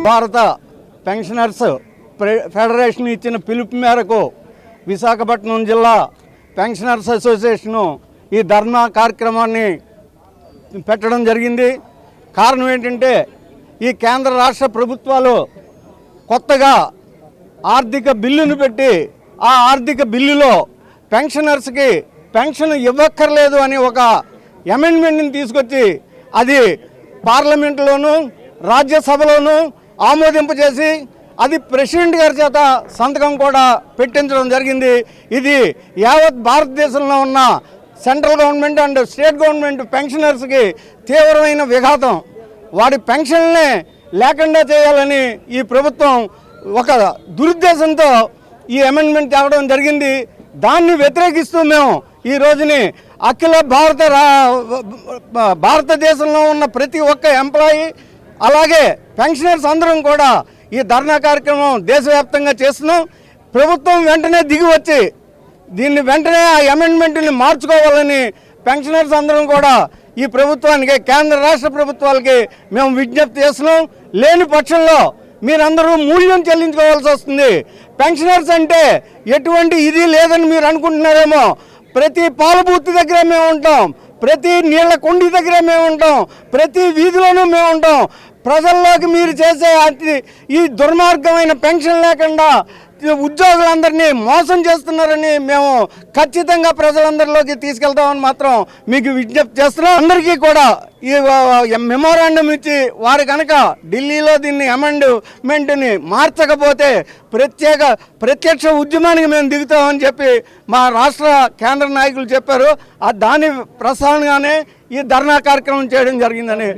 భారత pensioners federation ఇచ్చిన పిలుపు మేరకు విశాఖపట్నం జిల్లా పెన్షనర్స్ అసోసియేషను ఈ ధర్నా కార్యక్రమాన్ని పెట్టడం జరిగింది. కారణం ఏంటంటే ఈ కేంద్ర రాష్ట్ర ప్రభుత్వాలు కొత్తగా ఆర్థిక బిల్లును పెట్టి ఆ ఆర్థిక బిల్లులో పెన్షనర్స్కి పెన్షన్ ఇవ్వక్కర్లేదు అని ఒక అమెండ్మెంట్ని తీసుకొచ్చి అది పార్లమెంటులోనూ రాజ్యసభలోనూ ఆమోదింపజేసి అది ప్రెసిడెంట్ గారి చేత సంతకం కూడా పెట్టించడం జరిగింది. ఇది యావత్ భారతదేశంలో ఉన్న central government and state government పెన్షనర్స్కి తీవ్రమైన విఘాతం. వాడి పెన్షన్లనే లేకుండా చేయాలని ఈ ప్రభుత్వం ఒక దురుద్దేశంతో ఈ అమెండ్మెంట్ తేవడం జరిగింది. దాన్ని వ్యతిరేకిస్తూ మేము ఈ రోజుని అఖిల భారతదేశంలో ఉన్న ప్రతి ఒక్క ఎంప్లాయీ అలాగే పెన్షనర్స్ అందరం కూడా ఈ ధర్నా కార్యక్రమం దేశవ్యాప్తంగా చేస్తున్నాం. ప్రభుత్వం వెంటనే దిగి వచ్చి దీన్ని వెంటనే ఆ అమెండ్మెంట్ని మార్చుకోవాలని పెన్షనర్స్ అందరం కూడా ఈ ప్రభుత్వానికి కేంద్ర రాష్ట్ర ప్రభుత్వాలకి మేము విజ్ఞప్తి చేస్తున్నాం. లేని పక్షంలో మీరందరూ మూల్యం చెల్లించుకోవాల్సి వస్తుంది. పెన్షనర్స్ అంటే ఎటువంటి ఇది లేదని మీరు అనుకుంటున్నారేమో. ప్రతి పాల బూత్ దగ్గర మేము ఉంటాం, ప్రతి నీళ్ల కుండి దగ్గర మేము ఉంటాం, ప్రతి వీధిలోనూ మేము ఉంటాం. ప్రజల్లోకి మీరు చేసే ఈ దుర్మార్గమైన పెన్షన్ లేకుండా ఉద్యోగులందరినీ మోసం చేస్తున్నారని మేము ఖచ్చితంగా ప్రజలందరిలోకి తీసుకెళ్తామని మాత్రం మీకు విజ్ఞప్తి చేస్తున్నాం. అందరికీ కూడా ఈ మెమోరాండం ఇచ్చి వారు కనుక ఢిల్లీలో దీన్ని అమెండ్మెంట్ని మార్చకపోతే ప్రత్యక్ష ఉద్యమానికి మేము దిగుతామని చెప్పి మా రాష్ట్ర కేంద్ర నాయకులు చెప్పారు. దాని ప్రస్తావనగానే ఈ ధర్నా కార్యక్రమం చేయడం జరిగిందని